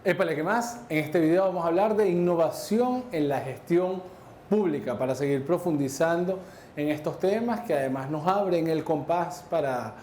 Épale, ¿qué más? En este video vamos a hablar de innovación en la gestión pública para seguir profundizando en estos temas que además nos abren el compás para,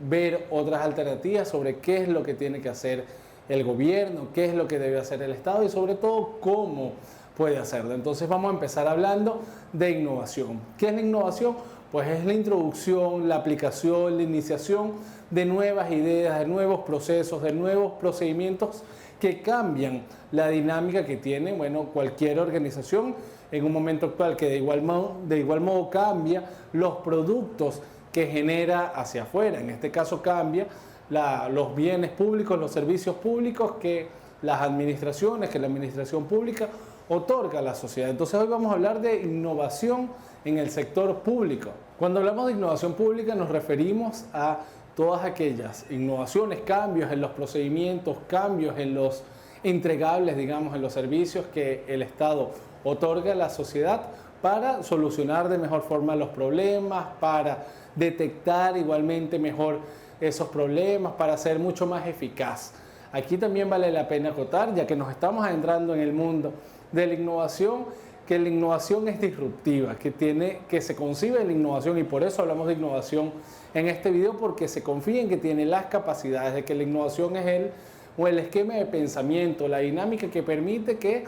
ver otras alternativas sobre qué es lo que tiene que hacer el gobierno, qué es lo que debe hacer el Estado y sobre todo cómo puede hacerlo. Entonces vamos a empezar hablando de innovación. ¿Qué es la innovación? Pues es la introducción, la aplicación, la iniciación de nuevas ideas, de nuevos procesos, de nuevos procedimientos que cambian la dinámica que tiene cualquier organización en un momento actual, que de igual modo cambia los productos que genera hacia afuera. En este caso cambia los bienes públicos, los servicios públicos que las administraciones, que la administración pública otorga a la sociedad. Entonces hoy vamos a hablar de innovación en el sector público. Cuando hablamos de innovación pública nos referimos a todas aquellas innovaciones, cambios en los procedimientos, cambios en los entregables, digamos, en los servicios que el Estado otorga a la sociedad para solucionar de mejor forma los problemas, para detectar igualmente mejor esos problemas, para ser mucho más eficaz. Aquí también vale la pena acotar, ya que nos estamos adentrando en el mundo de la innovación, que la innovación es disruptiva, que se concibe la innovación, y por eso hablamos de innovación en este video, porque se confía en que tiene las capacidades de que la innovación es el esquema de pensamiento, la dinámica que permite que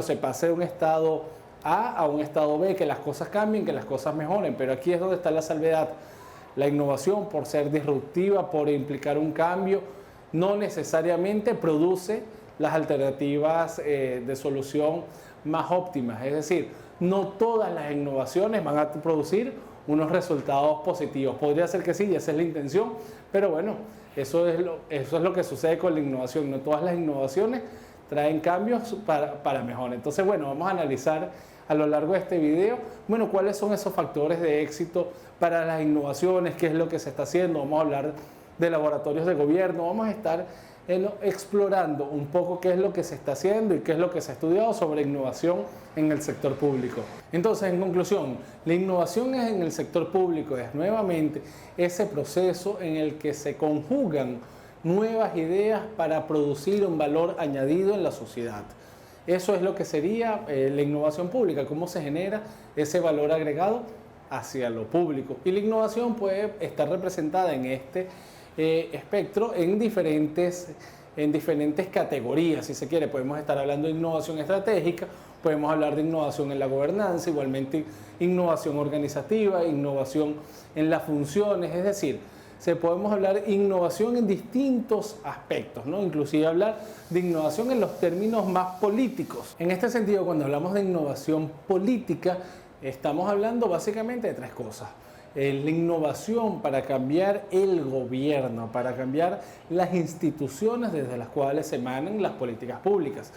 se pase de un estado A un estado B, que las cosas cambien, que las cosas mejoren. Pero aquí es donde está la salvedad. La innovación, por ser disruptiva, por implicar un cambio, no necesariamente produce las alternativas de solución más óptimas. Es decir, no todas las innovaciones van a producir unos resultados positivos. Podría ser que sí, y esa es la intención, pero eso es lo que sucede con la innovación. No todas las innovaciones traen cambios para mejor. Entonces, vamos a analizar a lo largo de este video, cuáles son esos factores de éxito para las innovaciones, qué es lo que se está haciendo. Vamos a hablar de laboratorios de gobierno, vamos a estar explorando un poco qué es lo que se está haciendo y qué es lo que se ha estudiado sobre innovación en el sector público. Entonces, en conclusión, la innovación en el sector público es nuevamente ese proceso en el que se conjugan nuevas ideas para producir un valor añadido en la sociedad. Eso es lo que sería la innovación pública, cómo se genera ese valor agregado hacia lo público. Y la innovación puede estar representada en este espectro en diferentes categorías, si se quiere. Podemos estar hablando de innovación estratégica, podemos hablar de innovación en la gobernanza, igualmente innovación organizativa, innovación en las funciones, es decir, podemos hablar de innovación en distintos aspectos, inclusive hablar de innovación en los términos más políticos. En este sentido, cuando hablamos de innovación política, estamos hablando básicamente de tres cosas. La innovación para cambiar el gobierno, para cambiar las instituciones desde las cuales se emanan las políticas públicas.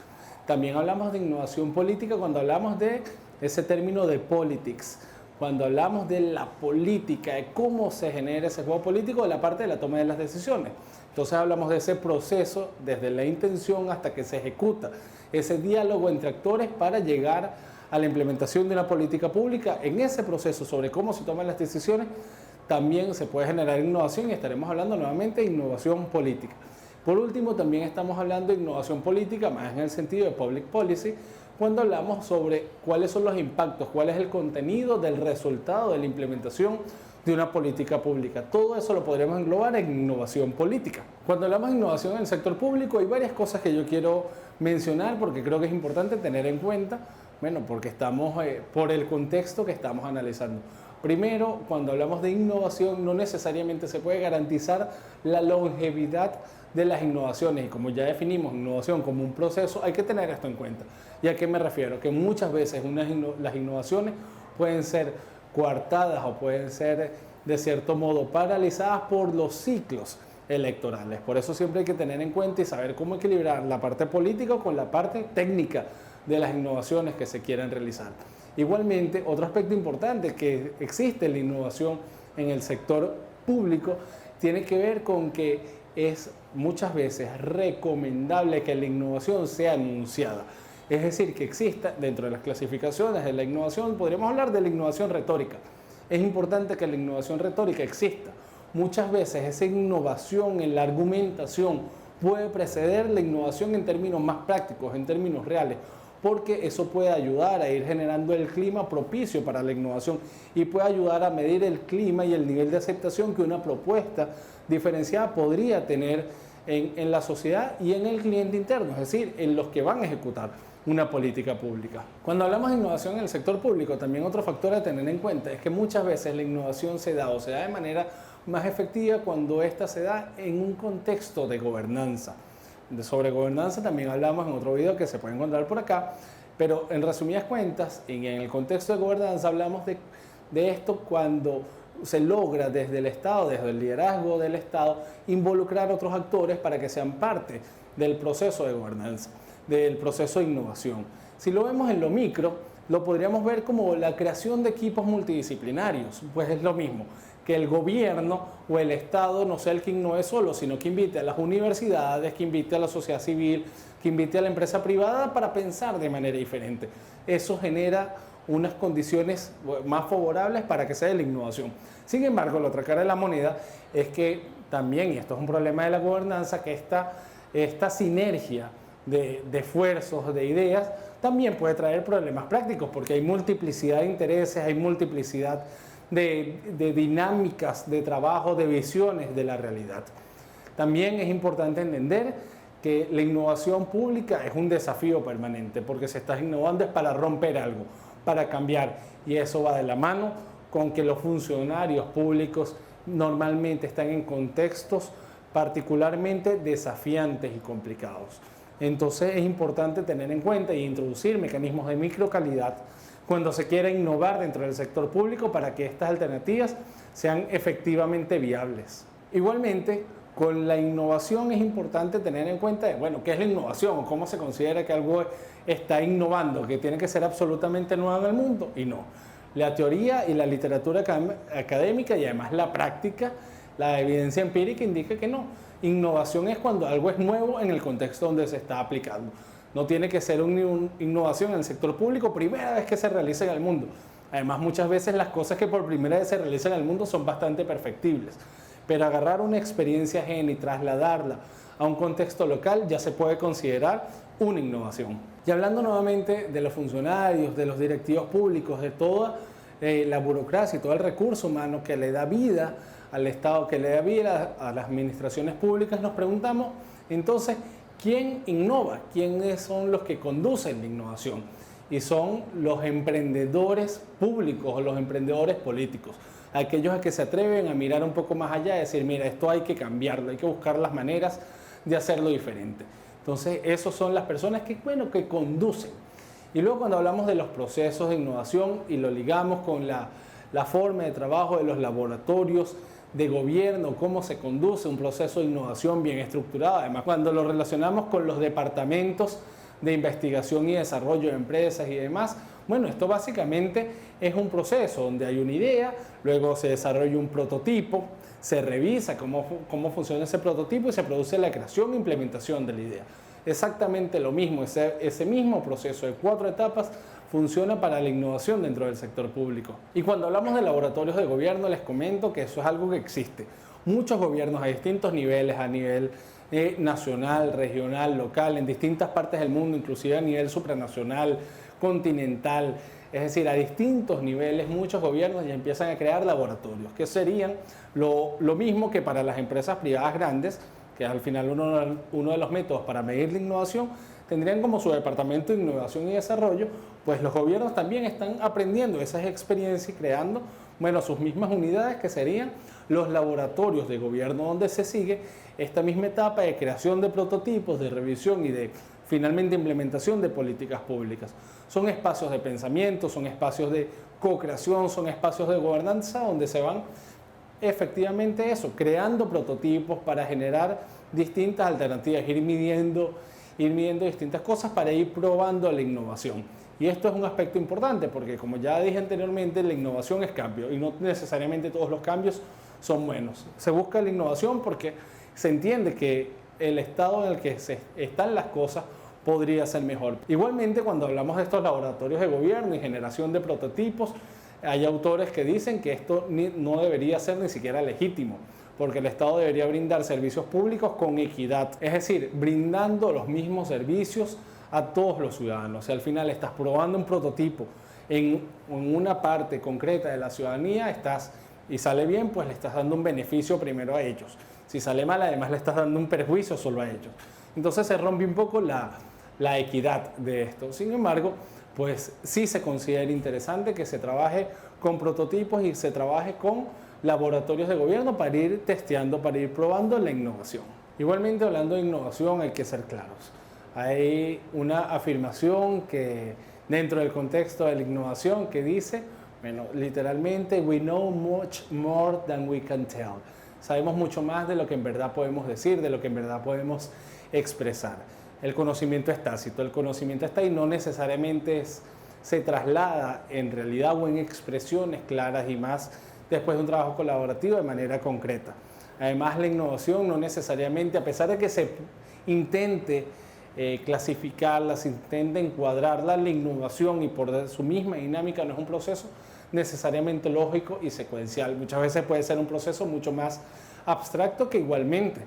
También hablamos de innovación política cuando hablamos de ese término de politics, cuando hablamos de la política, de cómo se genera ese juego político, de la parte de la toma de las decisiones. Entonces hablamos de ese proceso desde la intención hasta que se ejecuta, ese diálogo entre actores para llegar a la implementación de una política pública. En ese proceso sobre cómo se toman las decisiones también se puede generar innovación, y estaremos hablando nuevamente de innovación política. Por último, también estamos hablando de innovación política más en el sentido de public policy, cuando hablamos sobre cuáles son los impactos, cuál es el contenido del resultado de la implementación de una política pública. Todo eso lo podríamos englobar en innovación política. Cuando hablamos de innovación en el sector público, hay varias cosas que yo quiero mencionar porque creo que es importante tener en cuenta, porque estamos por el contexto que estamos analizando. Primero, cuando hablamos de innovación, no necesariamente se puede garantizar la longevidad de las innovaciones, y como ya definimos innovación como un proceso, hay que tener esto en cuenta. ¿Y a qué me refiero? Que muchas veces las innovaciones pueden ser coartadas o pueden ser de cierto modo paralizadas por los ciclos electorales. Por eso siempre hay que tener en cuenta y saber cómo equilibrar la parte política con la parte técnica de las innovaciones que se quieren realizar. Igualmente, otro aspecto importante que existe en la innovación en el sector público tiene que ver con que es muchas veces recomendable que la innovación sea anunciada. Es decir, que exista dentro de las clasificaciones de la innovación, podríamos hablar de la innovación retórica. Es importante que la innovación retórica exista. Muchas veces esa innovación en la argumentación puede preceder la innovación en términos más prácticos, en términos reales, porque eso puede ayudar a ir generando el clima propicio para la innovación y puede ayudar a medir el clima y el nivel de aceptación que una propuesta diferenciada podría tener en la sociedad y en el cliente interno, es decir, en los que van a ejecutar una política pública. Cuando hablamos de innovación en el sector público, también otro factor a tener en cuenta es que muchas veces la innovación se da de manera más efectiva cuando ésta se da en un contexto de gobernanza. Sobre gobernanza también hablamos en otro video que se puede encontrar por acá, pero en resumidas cuentas, en el contexto de gobernanza hablamos de esto cuando se logra desde el Estado, desde el liderazgo del Estado, involucrar a otros actores para que sean parte del proceso de gobernanza, del proceso de innovación. Si lo vemos en lo micro, lo podríamos ver como la creación de equipos multidisciplinarios, pues es lo mismo, que el gobierno o el Estado no sea el que innove solo, sino que invite a las universidades, que invite a la sociedad civil, que invite a la empresa privada para pensar de manera diferente. Eso genera unas condiciones más favorables para que se dé la innovación. Sin embargo, la otra cara de la moneda es que también, y esto es un problema de la gobernanza, que esta sinergia de esfuerzos, de ideas, también puede traer problemas prácticos, porque hay multiplicidad de intereses, hay multiplicidad de dinámicas de trabajo, de visiones de la realidad. También es importante entender que la innovación pública es un desafío permanente, porque se está innovando es para romper algo, para cambiar, y eso va de la mano con que los funcionarios públicos normalmente están en contextos particularmente desafiantes y complicados. Entonces es importante tener en cuenta y introducir mecanismos de microcalidad cuando se quiera innovar dentro del sector público para que estas alternativas sean efectivamente viables. Igualmente, con la innovación es importante tener en cuenta, bueno, ¿qué es la innovación? ¿Cómo se considera que algo está innovando? ¿Que tiene que ser absolutamente nuevo en el mundo? Y no. La teoría y la literatura académica y además la práctica, la evidencia empírica indica que no. Innovación es cuando algo es nuevo en el contexto donde se está aplicando. No tiene que ser una innovación en el sector público primera vez que se realiza en el mundo. Además, muchas veces las cosas que por primera vez se realizan en el mundo son bastante perfectibles. Pero agarrar una experiencia ajena y trasladarla a un contexto local ya se puede considerar una innovación. Y hablando nuevamente de los funcionarios, de los directivos públicos, de toda la burocracia y todo el recurso humano que le da vida al Estado, que le da vida a las administraciones públicas, nos preguntamos entonces, ¿quién innova? ¿Quiénes son los que conducen la innovación? Y son los emprendedores públicos o los emprendedores políticos, aquellos que se atreven a mirar un poco más allá y decir, mira, esto hay que cambiarlo, hay que buscar las maneras de hacerlo diferente. Entonces, esos son las personas que conducen. Y luego cuando hablamos de los procesos de innovación y lo ligamos con la forma de trabajo de los laboratorios de gobierno, cómo se conduce un proceso de innovación bien estructurado. Además, cuando lo relacionamos con los departamentos de investigación y desarrollo de empresas y demás, bueno, esto básicamente es un proceso donde hay una idea, luego se desarrolla un prototipo, se revisa cómo funciona ese prototipo y se produce la creación e implementación de la idea. Exactamente lo mismo, ese mismo proceso de 4 etapas funciona para la innovación dentro del sector público. Y cuando hablamos de laboratorios de gobierno, les comento que eso es algo que existe. Muchos gobiernos a distintos niveles, a nivel nacional, regional, local, en distintas partes del mundo, inclusive a nivel supranacional, continental, es decir, a distintos niveles, muchos gobiernos ya empiezan a crear laboratorios, que serían lo mismo que para las empresas privadas grandes, que al final uno de los métodos para medir la innovación, tendrían como su departamento de innovación y desarrollo, pues los gobiernos también están aprendiendo esas experiencias y creando, bueno, sus mismas unidades que serían los laboratorios de gobierno, donde se sigue esta misma etapa de creación de prototipos, de revisión y de finalmente implementación de políticas públicas. Son espacios de pensamiento, son espacios de co-creación, son espacios de gobernanza donde se van efectivamente eso, creando prototipos para generar distintas alternativas, ir midiendo distintas cosas para ir probando la innovación. Y esto es un aspecto importante porque, como ya dije anteriormente, la innovación es cambio y no necesariamente todos los cambios son buenos. Se busca la innovación porque se entiende que el estado en el que están las cosas podría ser mejor. Igualmente, cuando hablamos de estos laboratorios de gobierno y generación de prototipos, hay autores que dicen que esto no debería ser ni siquiera legítimo, porque el Estado debería brindar servicios públicos con equidad, es decir, brindando los mismos servicios a todos los ciudadanos. O sea, al final estás probando un prototipo en una parte concreta de la ciudadanía, y sale bien, pues le estás dando un beneficio primero a ellos. Si sale mal, además le estás dando un perjuicio solo a ellos. Entonces se rompe un poco la equidad de esto. Sin embargo, pues sí se considera interesante que se trabaje con prototipos y se trabaje con laboratorios de gobierno para ir testeando, para ir probando la innovación. Igualmente, hablando de innovación, hay que ser claros. Hay una afirmación que dentro del contexto de la innovación que dice, bueno, literalmente, we know much more than we can tell. Sabemos mucho más de lo que en verdad podemos decir, de lo que en verdad podemos expresar. El conocimiento es tácito, el conocimiento está ahí, no necesariamente se traslada en realidad o en expresiones claras y más después de un trabajo colaborativo de manera concreta. Además, la innovación no necesariamente, a pesar de que se intente clasificarla, se intente encuadrarla, la innovación y por su misma dinámica no es un proceso necesariamente lógico y secuencial. Muchas veces puede ser un proceso mucho más abstracto que igualmente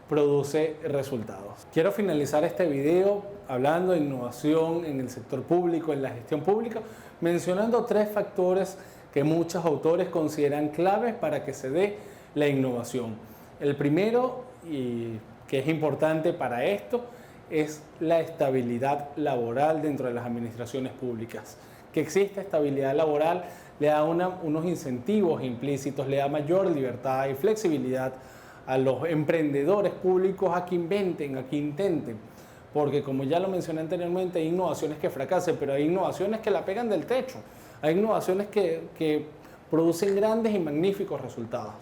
produce resultados. Quiero finalizar este video hablando de innovación en el sector público, en la gestión pública, mencionando 3 factores que muchos autores consideran claves para que se dé la innovación. El primero, y que es importante para esto, es la estabilidad laboral dentro de las administraciones públicas. Que exista estabilidad laboral le da unos incentivos implícitos, le da mayor libertad y flexibilidad a los emprendedores públicos a que inventen, a que intenten. Porque como ya lo mencioné anteriormente, hay innovaciones que fracasan, pero hay innovaciones que la pegan del techo. Hay innovaciones que producen grandes y magníficos resultados.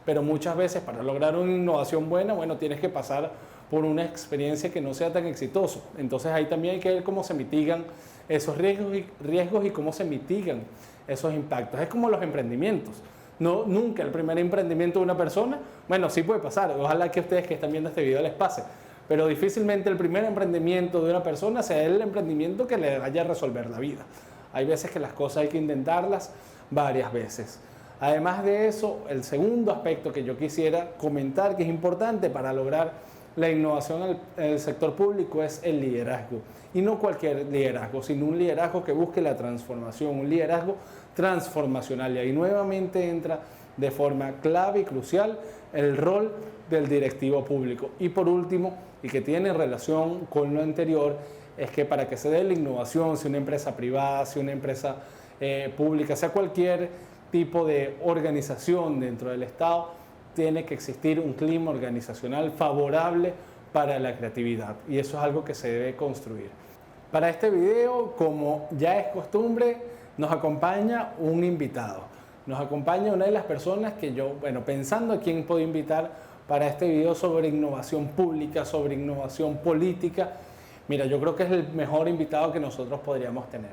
Pero muchas veces para lograr una innovación buena, bueno, tienes que pasar por una experiencia que no sea tan exitosa. Entonces ahí también hay que ver cómo se mitigan esos riesgos y cómo se mitigan esos impactos. Es como los emprendimientos. No, nunca el primer emprendimiento de una persona, bueno, sí puede pasar, ojalá que ustedes que están viendo este video les pase, pero difícilmente el primer emprendimiento de una persona sea el emprendimiento que le vaya a resolver la vida. Hay veces que las cosas hay que intentarlas varias veces. Además de eso, el segundo aspecto que yo quisiera comentar, que es importante para lograr la innovación en el sector público, es el liderazgo. Y no cualquier liderazgo, sino un liderazgo que busque la transformación, un liderazgo transformacional. Y ahí nuevamente entra de forma clave y crucial el rol del directivo público. Y por último, y que tiene relación con lo anterior, es que para que se dé la innovación, sea una empresa privada, sea una empresa pública, sea cualquier tipo de organización dentro del Estado, tiene que existir un clima organizacional favorable para la creatividad. Y eso es algo que se debe construir. Para este video, como ya es costumbre, nos acompaña un invitado. Nos acompaña una de las personas que yo, pensando a quién puedo invitar para este video sobre innovación pública, sobre innovación política, mira, yo creo que es el mejor invitado que nosotros podríamos tener.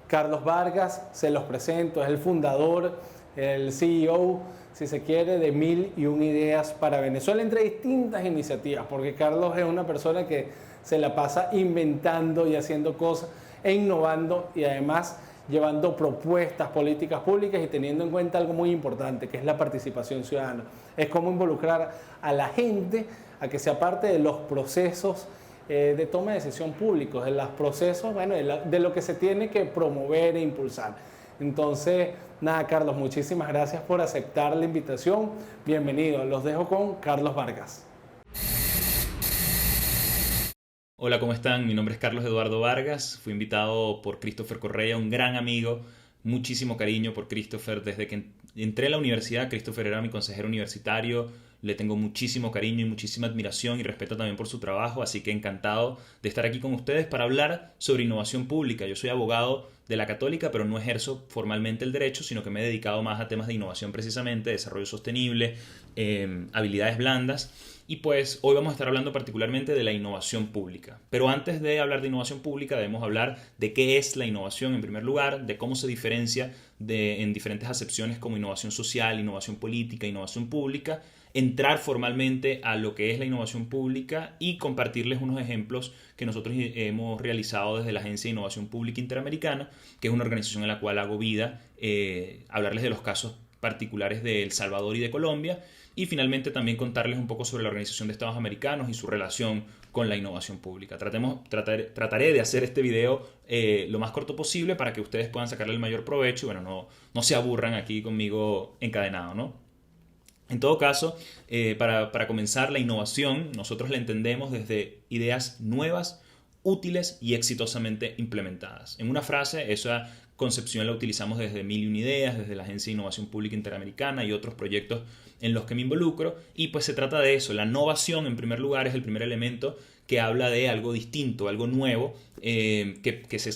Carlos Vargas, se los presento, es el fundador, el CEO, si se quiere, de 1001 Ideas para Venezuela, entre distintas iniciativas, porque Carlos es una persona que se la pasa inventando y haciendo cosas e innovando y además llevando propuestas, políticas públicas y teniendo en cuenta algo muy importante, que es la participación ciudadana. Es cómo involucrar a la gente a que sea parte de los procesos de toma de decisión públicos, de los procesos, de lo que se tiene que promover e impulsar. Entonces, nada, Carlos, muchísimas gracias por aceptar la invitación. Bienvenido. Los dejo con Carlos Vargas. Hola, ¿cómo están? Mi nombre es Carlos Eduardo Vargas. Fui invitado por Christopher Correa, un gran amigo. Muchísimo cariño por Christopher. Desde que entré a la universidad, Christopher era mi consejero universitario. Le tengo muchísimo cariño y muchísima admiración y respeto también por su trabajo. Así que encantado de estar aquí con ustedes para hablar sobre innovación pública. Yo soy abogado de la Católica, pero no ejerzo formalmente el derecho, sino que me he dedicado más a temas de innovación precisamente, desarrollo sostenible, habilidades blandas. Y pues hoy vamos a estar hablando particularmente de la innovación pública. Pero antes de hablar de innovación pública debemos hablar de qué es la innovación en primer lugar, de cómo se diferencia en diferentes acepciones como innovación social, innovación política, innovación pública, entrar formalmente a lo que es la innovación pública y compartirles unos ejemplos que nosotros hemos realizado desde la Agencia de Innovación Pública Interamericana, que es una organización en la cual hago vida, hablarles de los casos particulares de El Salvador y de Colombia. Y finalmente también contarles un poco sobre la Organización de Estados Americanos y su relación con la innovación pública. Trataré de hacer este video lo más corto posible para que ustedes puedan sacarle el mayor provecho y bueno, no se aburran aquí conmigo encadenado, ¿no? En todo caso, para comenzar, la innovación nosotros la entendemos desde ideas nuevas, útiles y exitosamente implementadas. En una frase, esa concepción la utilizamos desde Mil y una Ideas, desde la Agencia de Innovación Pública Interamericana y otros proyectos en los que me involucro, y pues se trata de eso. La innovación, en primer lugar, es el primer elemento que habla de algo distinto, algo nuevo, que se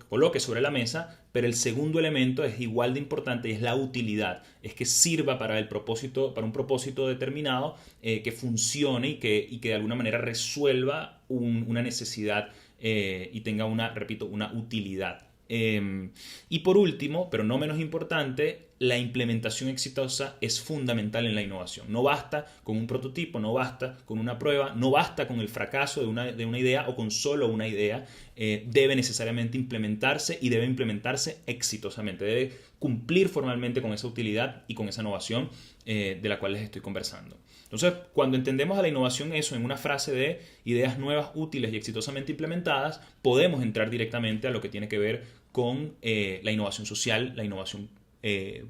coloque sobre la mesa, pero el segundo elemento es igual de importante y es la utilidad, es que sirva para un propósito determinado, que funcione y que de alguna manera resuelva una necesidad y tenga una utilidad. Y por último, pero no menos importante, la implementación exitosa es fundamental en la innovación. No basta con un prototipo, no basta con una prueba, no basta con el fracaso de una idea o con solo una idea. Debe necesariamente implementarse y debe implementarse exitosamente. Debe cumplir formalmente con esa utilidad y con esa innovación de la cual les estoy conversando. Entonces, cuando entendemos a la innovación eso en una frase de ideas nuevas, útiles y exitosamente implementadas, podemos entrar directamente a lo que tiene que ver con la innovación social, la innovación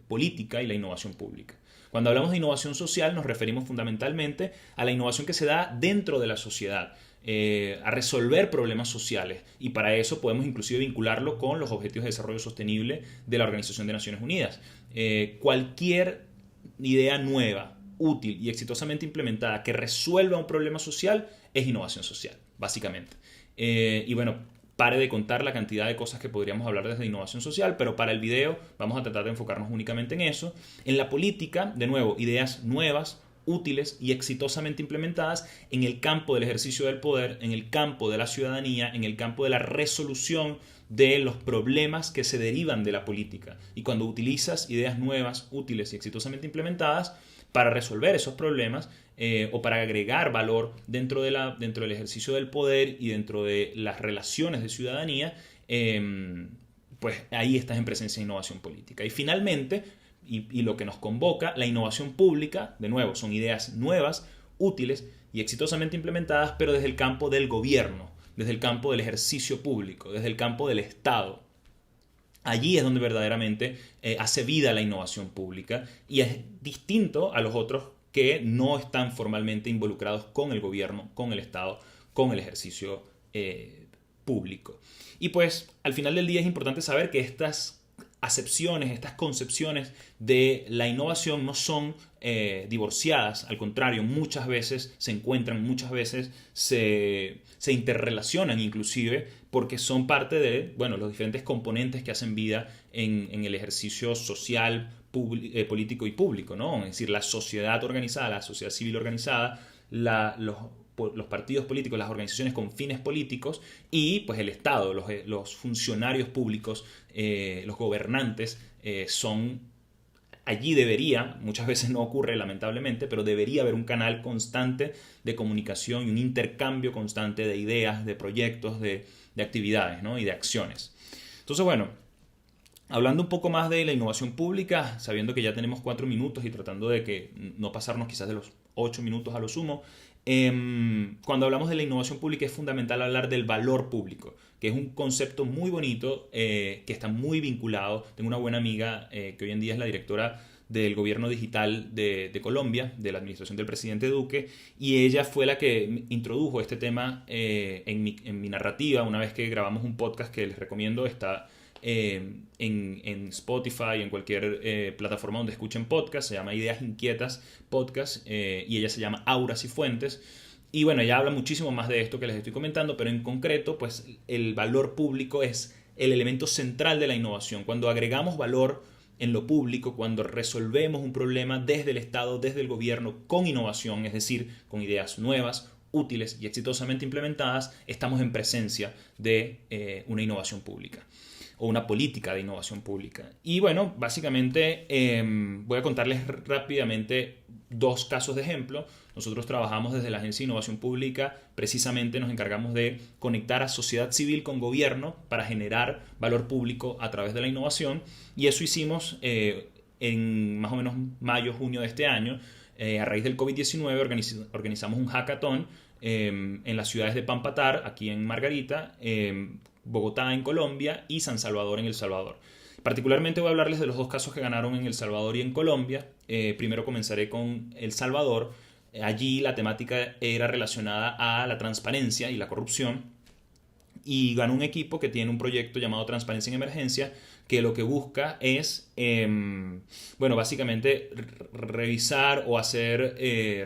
política y la innovación pública. Cuando hablamos de innovación social nos referimos fundamentalmente a la innovación que se da dentro de la sociedad, a resolver problemas sociales, y para eso podemos inclusive vincularlo con los Objetivos de Desarrollo Sostenible de la Organización de Naciones Unidas. Cualquier idea nueva, útil y exitosamente implementada que resuelva un problema social es innovación social, básicamente. Y bueno, pare de contar la cantidad de cosas que podríamos hablar desde innovación social, pero para el video vamos a tratar de enfocarnos únicamente en eso. En la política, de nuevo, ideas nuevas, útiles y exitosamente implementadas en el campo del ejercicio del poder, en el campo de la ciudadanía, en el campo de la resolución de los problemas que se derivan de la política. Y cuando utilizas ideas nuevas, útiles y exitosamente implementadas para resolver esos problemas o para agregar valor dentro del ejercicio del poder y dentro de las relaciones de ciudadanía, pues ahí estás en presencia de innovación política. Y finalmente, y lo que nos convoca, la innovación pública, de nuevo, son ideas nuevas, útiles y exitosamente implementadas, pero desde el campo del gobierno, desde el campo del ejercicio público, desde el campo del Estado. Allí es donde verdaderamente hace vida la innovación pública y es distinto a los otros que no están formalmente involucrados con el gobierno, con el Estado, con el ejercicio público. Y pues al final del día es importante saber que estas acepciones, estas concepciones de la innovación no son divorciadas, al contrario, muchas veces se encuentran, muchas veces se interrelacionan inclusive, porque son parte de los diferentes componentes que hacen vida en el ejercicio social, político y público, ¿no? Es decir, la sociedad organizada, la sociedad civil organizada, los partidos políticos, las organizaciones con fines políticos y pues el Estado, los funcionarios públicos, los gobernantes son... Allí muchas veces no ocurre lamentablemente, pero debería haber un canal constante de comunicación y un intercambio constante de ideas, de proyectos, de actividades, ¿no? Y de acciones. Entonces, bueno, hablando un poco más de la innovación pública, sabiendo que ya tenemos 4 minutos y tratando de que no pasarnos quizás de los 8 minutos a lo sumo, cuando hablamos de la innovación pública es fundamental hablar del valor público, que es un concepto muy bonito que está muy vinculado. Tengo una buena amiga que hoy en día es la directora del gobierno digital de Colombia, de la administración del presidente Duque, y ella fue la que introdujo este tema en mi narrativa una vez que grabamos un podcast que les recomiendo. Está en Spotify, en cualquier plataforma donde escuchen podcast. Se llama Ideas Inquietas Podcast y ella se llama Aura Cifuentes. Y bueno, ella habla muchísimo más de esto que les estoy comentando, pero en concreto, pues el valor público es el elemento central de la innovación. Cuando agregamos valor en lo público, cuando resolvemos un problema desde el Estado, desde el gobierno, con innovación, es decir, con ideas nuevas, útiles y exitosamente implementadas, estamos en presencia de una innovación pública o una política de innovación pública. Y bueno, básicamente voy a contarles rápidamente 2 casos de ejemplo. Nosotros trabajamos desde la Agencia de Innovación Pública, precisamente nos encargamos de conectar a sociedad civil con gobierno para generar valor público a través de la innovación, y eso hicimos en más o menos mayo, junio de este año, a raíz del COVID-19, organizamos un hackathon en las ciudades de Pampatar, aquí en Margarita, Bogotá en Colombia y San Salvador en El Salvador. Particularmente voy a hablarles de los dos casos que ganaron en El Salvador y en Colombia. Primero comenzaré con El Salvador. Allí la temática era relacionada a la transparencia y la corrupción. Y ganó un equipo que tiene un proyecto llamado Transparencia en Emergencia, que lo que busca es, básicamente revisar o hacer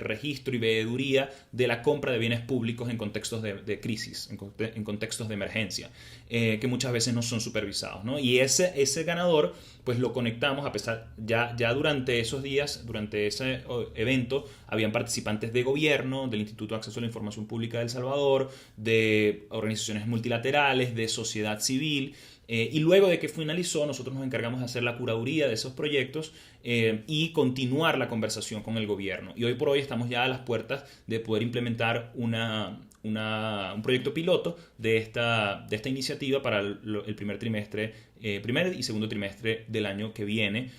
registro y veeduría de la compra de bienes públicos en contextos de crisis, en contextos de emergencia, que muchas veces no son supervisados, ¿no? Y ese ganador, pues lo conectamos, a pesar, ya durante esos días, durante ese evento, habían participantes de gobierno, del Instituto de Acceso a la Información Pública de El Salvador, de organizaciones multilaterales, de sociedad civil. Y luego de que finalizó, nosotros nos encargamos de hacer la curaduría de esos proyectos y continuar la conversación con el gobierno. Y hoy por hoy estamos ya a las puertas de poder implementar un proyecto piloto de esta iniciativa para el primer y segundo trimestre del año que viene.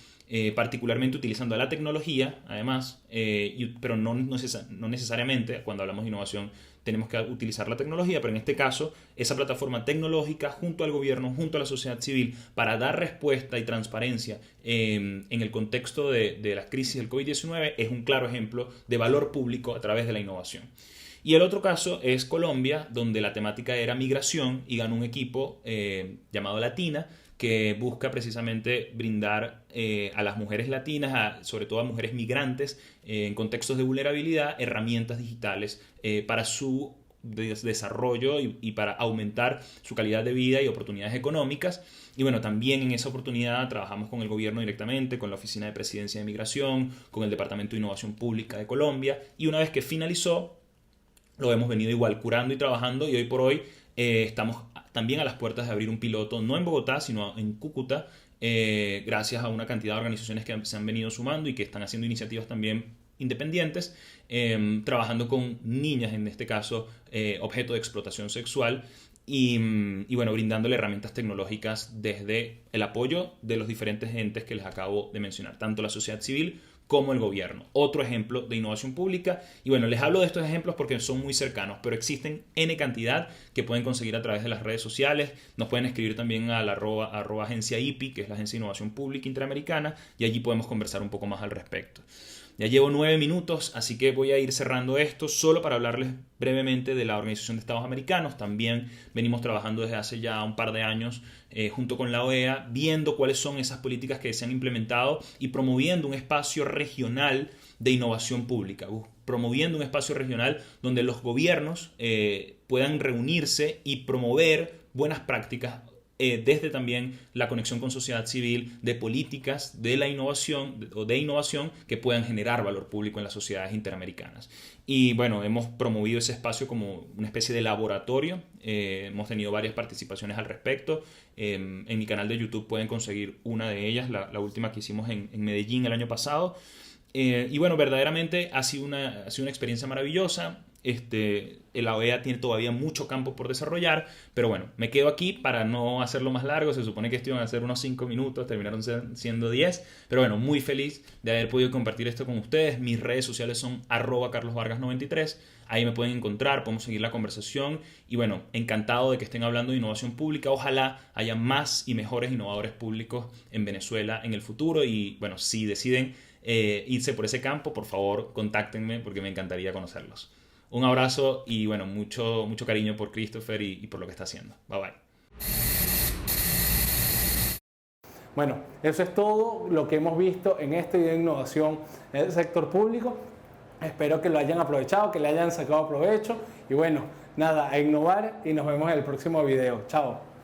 Particularmente utilizando la tecnología, además, pero no necesariamente cuando hablamos de innovación tenemos que utilizar la tecnología, pero en este caso esa plataforma tecnológica junto al gobierno, junto a la sociedad civil, para dar respuesta y transparencia en el contexto de la crisis del COVID-19 es un claro ejemplo de valor público a través de la innovación. Y el otro caso es Colombia, donde la temática era migración y ganó un equipo llamado Latina, que busca precisamente brindar a las mujeres latinas, sobre todo a mujeres migrantes, en contextos de vulnerabilidad, herramientas digitales para su desarrollo y para aumentar su calidad de vida y oportunidades económicas. Y bueno, también en esa oportunidad trabajamos con el gobierno directamente, con la Oficina de Presidencia de Migración, con el Departamento de Innovación Pública de Colombia, y una vez que finalizó, lo hemos venido igual curando y trabajando, y hoy por hoy estamos también a las puertas de abrir un piloto, no en Bogotá, sino en Cúcuta, gracias a una cantidad de organizaciones que se han venido sumando y que están haciendo iniciativas también independientes, trabajando con niñas, en este caso, objeto de explotación sexual, y bueno, brindándole herramientas tecnológicas desde el apoyo de los diferentes entes que les acabo de mencionar, tanto la sociedad civil como el gobierno. Otro ejemplo de innovación pública. Y bueno, les hablo de estos ejemplos porque son muy cercanos, pero existen N cantidad que pueden conseguir a través de las redes sociales. Nos pueden escribir también a la arroba agencia IPI, que es la Agencia de Innovación Pública Interamericana, y allí podemos conversar un poco más al respecto. Ya llevo 9 minutos, así que voy a ir cerrando esto solo para hablarles brevemente de la Organización de Estados Americanos. También venimos trabajando desde hace ya un par de años junto con la OEA, viendo cuáles son esas políticas que se han implementado y promoviendo un espacio regional de innovación pública, promoviendo un espacio regional donde los gobiernos puedan reunirse y promover buenas prácticas desde también la conexión con sociedad civil, de políticas de la innovación o de innovación que puedan generar valor público en las sociedades interamericanas. Y bueno, hemos promovido ese espacio como una especie de laboratorio. Hemos tenido varias participaciones al respecto. En mi canal de YouTube pueden conseguir una de ellas, la última que hicimos en Medellín el año pasado. Y bueno, verdaderamente ha sido una experiencia maravillosa. La OEA tiene todavía mucho campo por desarrollar, pero bueno, me quedo aquí para no hacerlo más largo. Se supone que esto iban a ser unos 5 minutos, terminaron siendo 10, pero bueno, muy feliz de haber podido compartir esto con ustedes. Mis redes sociales son @carlosvargas93, ahí me pueden encontrar, podemos seguir la conversación y bueno, encantado de que estén hablando de innovación pública. Ojalá haya más y mejores innovadores públicos en Venezuela en el futuro y bueno, si deciden irse por ese campo, por favor contáctenme porque me encantaría conocerlos. Un abrazo y bueno, mucho cariño por Christopher y por lo que está haciendo. Bye bye. Bueno, eso es todo lo que hemos visto en este video de innovación en el sector público. Espero que lo hayan aprovechado, que le hayan sacado provecho. Y bueno, nada, a innovar y nos vemos en el próximo video. Chao.